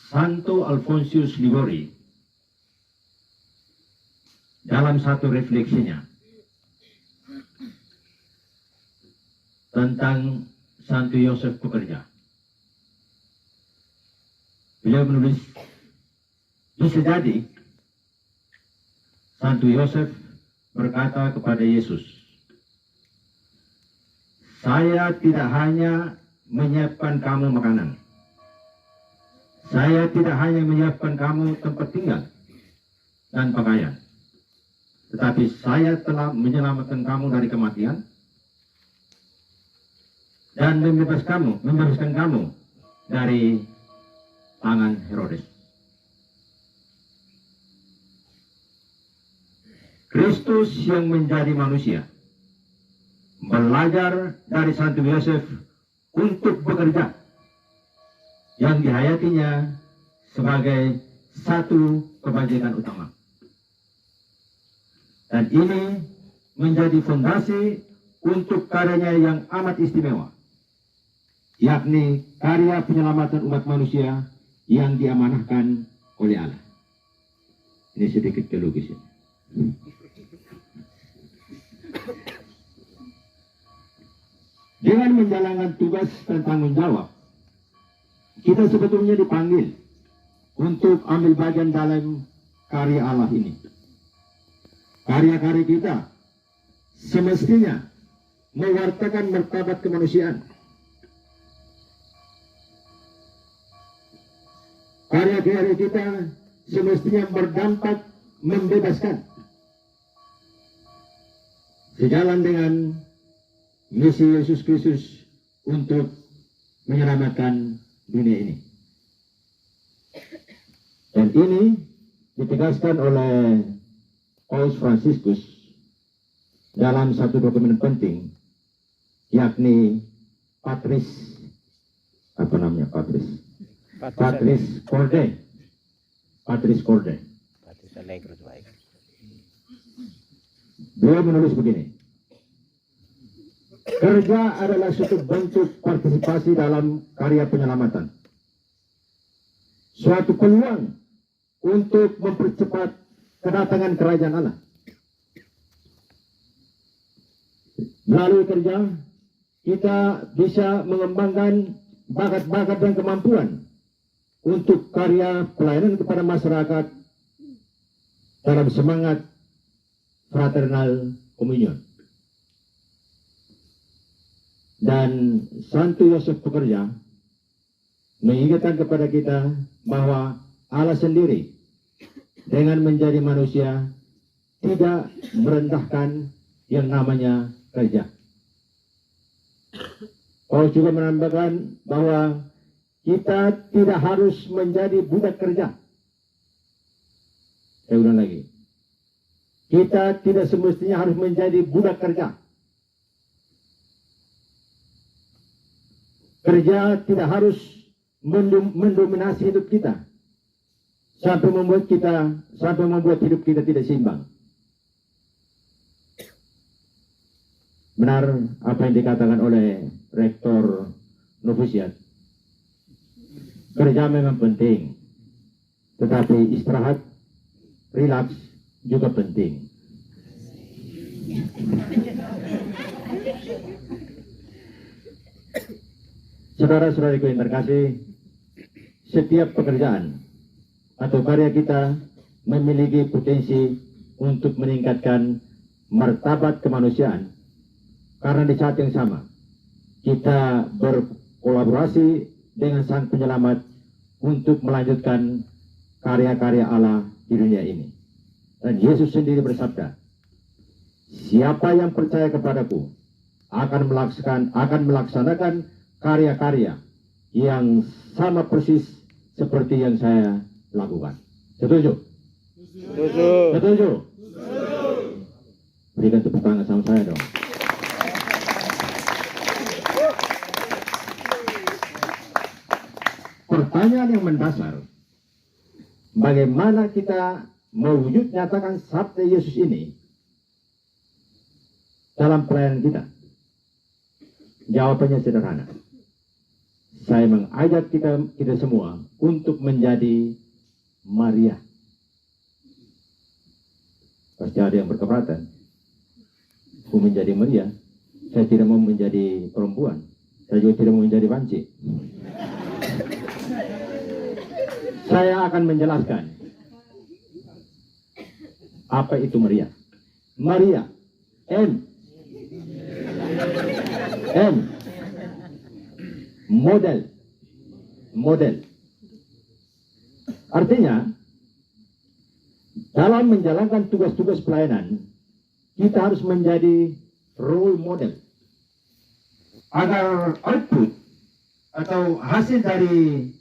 Santo Alfonsius Liguori dalam satu refleksinya tentang Santo Yosef Pekerja. Beliau menulis, bisa jadi Santo Yosef berkata kepada Yesus, saya tidak hanya menyiapkan kamu makanan, saya tidak hanya menyiapkan kamu tempat tinggal dan pakaian, tetapi saya telah menyelamatkan kamu dari kematian dan membebaskan kamu dari tangan Herodes. Kristus yang menjadi manusia belajar dari Santo Yosef untuk bekerja yang dihayatinya sebagai satu kebajikan utama. Dan ini menjadi fondasi untuk karyanya yang amat istimewa, yakni karya penyelamatan umat manusia yang diamanahkan oleh Allah. Ini sedikit teologis ya. Dengan menjalankan tugas dan tanggung jawab, kita sebetulnya dipanggil untuk ambil bagian dalam karya Allah ini. Karya-karya kita semestinya mewartakan martabat kemanusiaan. Karya-karya kita semestinya berdampak membebaskan, sejalan dengan misi Yesus Kristus untuk menyelamatkan dunia ini. Dan ini ditegaskan oleh Paus Fransiskus dalam satu dokumen penting, yakni Patris Corde. Beliau menulis begini: kerja adalah suatu bentuk partisipasi dalam karya penyelamatan, suatu peluang untuk mempercepat kedatangan kerajaan Allah. Melalui kerja, kita bisa mengembangkan bakat-bakat dan kemampuan untuk karya pelayanan kepada masyarakat dalam semangat fraternal communion. Dan Santo Yosef Pekerja mengingatkan kepada kita bahwa Allah sendiri dengan menjadi manusia tidak merendahkan yang namanya kerja. Paulus juga menambahkan bahwa kita tidak harus menjadi budak kerja. Saya ulang lagi. Kita tidak semestinya harus menjadi budak kerja. Kerja tidak harus mendominasi hidup kita sampai membuat hidup kita tidak seimbang. Benar apa yang dikatakan oleh Rektor Novisiat. Kerja memang penting, tetapi istirahat, relaks juga penting. Saudara-saudariku yang terkasih, setiap pekerjaan atau karya kita memiliki potensi untuk meningkatkan martabat kemanusiaan, karena di saat yang sama kita berkolaborasi dengan Sang Penyelamat untuk melanjutkan karya-karya Allah di dunia ini. Dan Yesus sendiri bersabda, siapa yang percaya kepadaku akan melaksanakan karya-karya yang sama persis seperti yang saya lakukan. Setuju? Setuju? Berikan tepuk tangan sama saya dong. Pertanyaan yang mendasar, bagaimana kita mewujud nyatakan sabda Yesus ini dalam pelayanan kita? Jawabannya sederhana. saya mengajak kita semua untuk menjadi Maria. Pasti ada yang berkeberatan. Aku menjadi Maria, saya tidak mau menjadi perempuan. Saya juga tidak mau menjadi banci. Saya akan menjelaskan apa itu Maria. Maria, M. Model. Artinya, dalam menjalankan tugas-tugas pelayanan, kita harus menjadi role model. Agar output atau hasil dari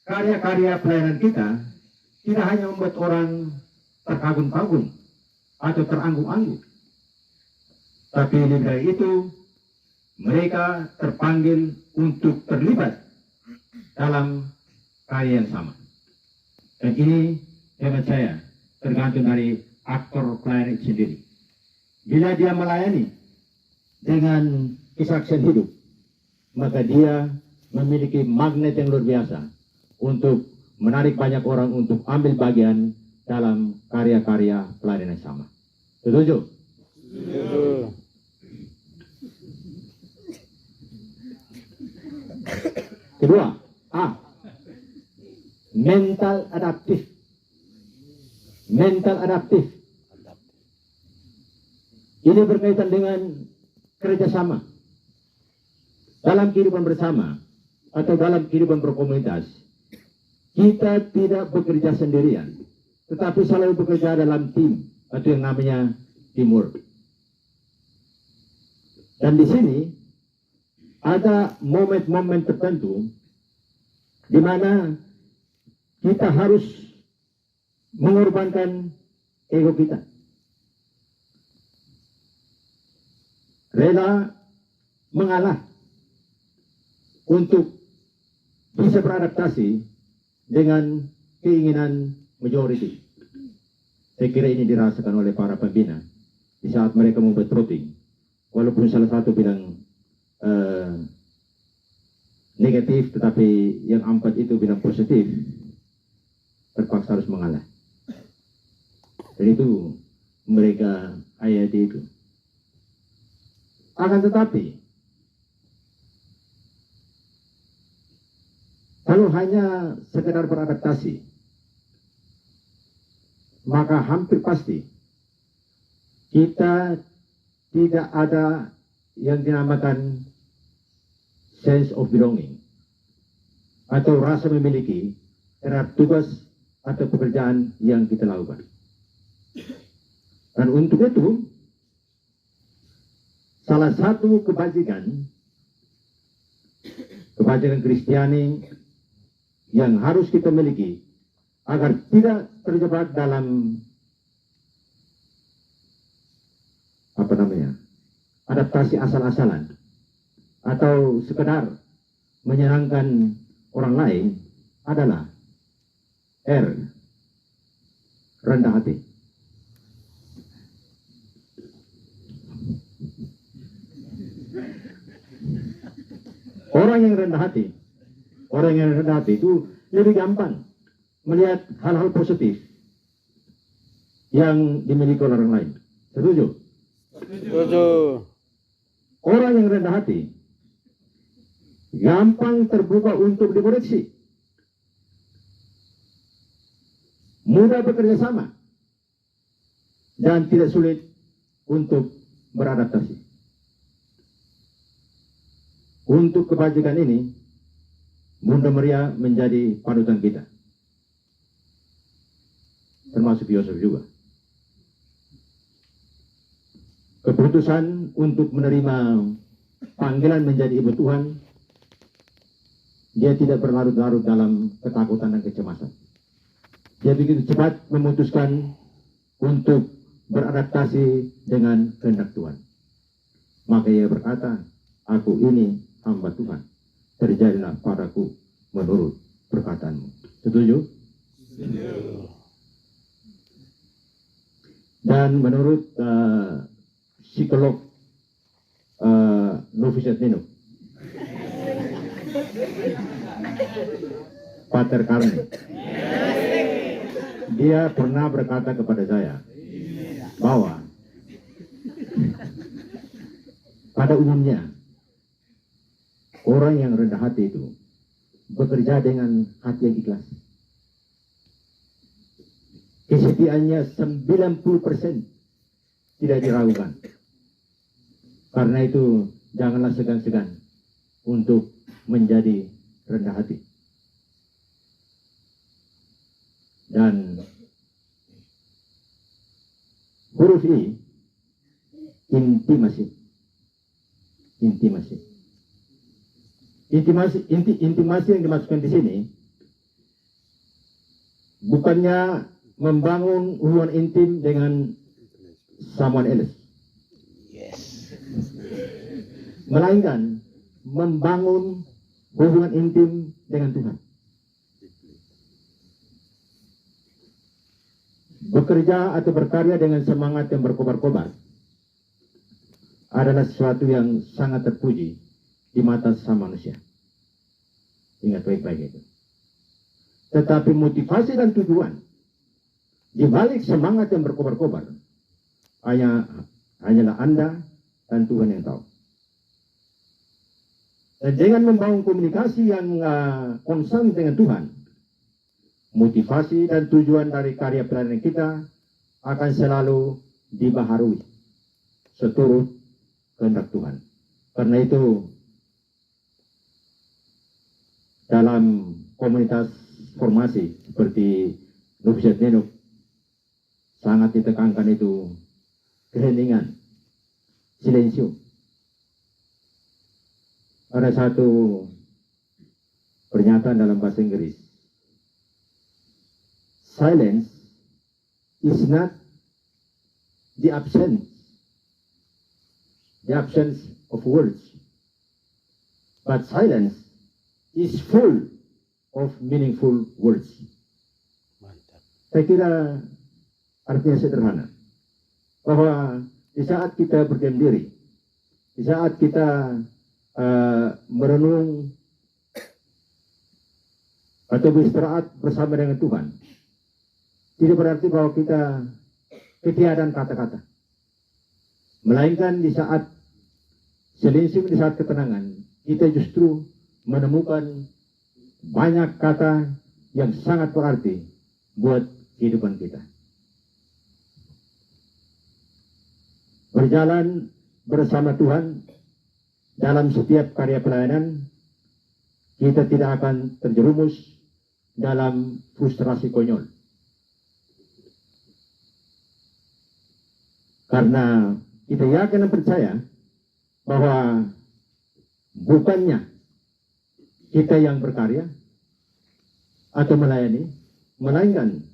karya-karya pelayanan kita tidak hanya membuat orang terkagum-kagum atau teranggung-anggung, tapi lebih dari itu mereka terpanggil untuk terlibat dalam karya yang sama. Dan ini hemat saya tergantung dari aktor pelayanan itu sendiri. Bila dia melayani dengan kesaksian hidup, maka dia memiliki magnet yang luar biasa untuk menarik banyak orang untuk ambil bagian dalam karya-karya pelayanan yang sama. Setuju? Setuju. Kedua, A. Mental adaptif. Ini berkaitan dengan kerjasama dalam kehidupan bersama atau dalam kehidupan berkomunitas. Kita tidak bekerja sendirian, tetapi selalu bekerja dalam tim atau yang namanya teamwork. Dan di sini ada momen-momen tertentu di mana kita harus mengorbankan ego kita. Rela mengalah untuk bisa beradaptasi dengan keinginan majority. Saya kira ini dirasakan oleh para pembina di saat mereka membuat voting. Walaupun salah satu bilang negatif, tetapi yang 4 itu bilang positif, terpaksa harus mengalah. Dan itu mereka ayat itu. Akan tetapi, kalau hanya sekedar beradaptasi, maka hampir pasti kita tidak ada yang dinamakan sense of belonging atau rasa memiliki terhadap tugas atau pekerjaan yang kita lakukan. Dan untuk itu, salah satu kebajikan Kristiani yang harus kita miliki agar tidak terjebak dalam adaptasi asal-asalan atau sekedar menyenangkan orang lain adalah R, rendah hati. Orang yang rendah hati itu lebih gampang melihat hal-hal positif yang dimiliki oleh orang lain. Setuju? Setuju. Orang yang rendah hati gampang terbuka untuk dikoreksi, mudah bekerja sama, dan tidak sulit untuk beradaptasi. Untuk kebajikan ini, Bunda Maria menjadi panutan kita, termasuk Yosef juga. Keputusan untuk menerima panggilan menjadi ibu Tuhan, dia tidak berlarut-larut dalam ketakutan dan kecemasan. Dia begitu cepat memutuskan untuk beradaptasi dengan kehendak Tuhan. Maka ia berkata, "Aku ini hamba Tuhan, terjadilah padaku menurut perkataanmu." Setuju? Setuju. Dan menurut psikolog Novi Setnino, Pater Carne. Dia pernah berkata kepada saya bahwa pada umumnya orang yang rendah hati itu bekerja dengan hati yang ikhlas. Kesetiaannya 90% tidak diragukan. Karena itu janganlah segan-segan untuk menjadi rendah hati. Dan huruf I, intimasi. Intimasi yang dimasukkan di sini bukannya membangun hubungan intim dengan someone else, melainkan membangun hubungan intim dengan Tuhan. Bekerja atau berkarya dengan semangat yang berkobar-kobar adalah sesuatu yang sangat terpuji di mata sesama manusia. Ingat baik-baik itu. Tetapi motivasi dan tujuan di balik semangat yang berkobar-kobar hanyalah Anda dan Tuhan yang tahu. Dan dengan membangun komunikasi yang konstan dengan Tuhan, motivasi dan tujuan dari karya pelayanan kita akan selalu dibaharui seturut kehendak Tuhan. Karena itu dalam komunitas formasi seperti Novisiat Nenuk sangat ditekankan itu keheningan, silensium. Ada satu pernyataan dalam bahasa Inggris, silence is not the absence of words, but silence is full of meaningful words. Mantap. Saya kira artinya sederhana, bahwa di saat kita berdiam diri, di saat kita merenung atau beristirahat bersama dengan Tuhan, tidak berarti bahwa kita ketiadaan kata-kata, melainkan di saat silensium, di saat ketenangan, kita justru menemukan banyak kata yang sangat berarti buat kehidupan kita. Berjalan bersama Tuhan dalam setiap karya pelayanan, kita tidak akan terjerumus dalam frustrasi konyol. Karena kita yakin dan percaya bahwa bukannya kita yang berkarya atau melayani, melainkan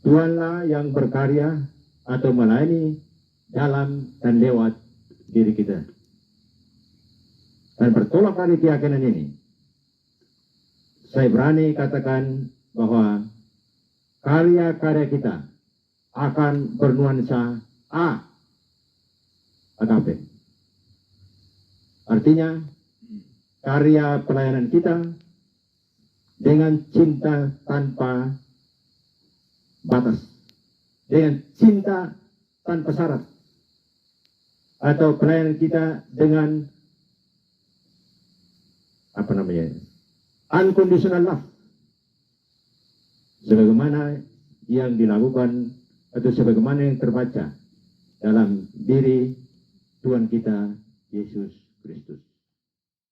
Tuhanlah yang berkarya atau melayani dalam dan lewat diri kita. Dan bertolak dari keyakinan ini, saya berani katakan bahwa karya-karya kita akan bernuansa agape. Artinya, karya pelayanan kita dengan cinta tanpa batas, dengan cinta tanpa syarat, atau pelayanan kita dengan unconditional love, sebagaimana yang dilakukan atau sebagaimana yang terbaca dalam diri Tuhan kita Yesus Kristus.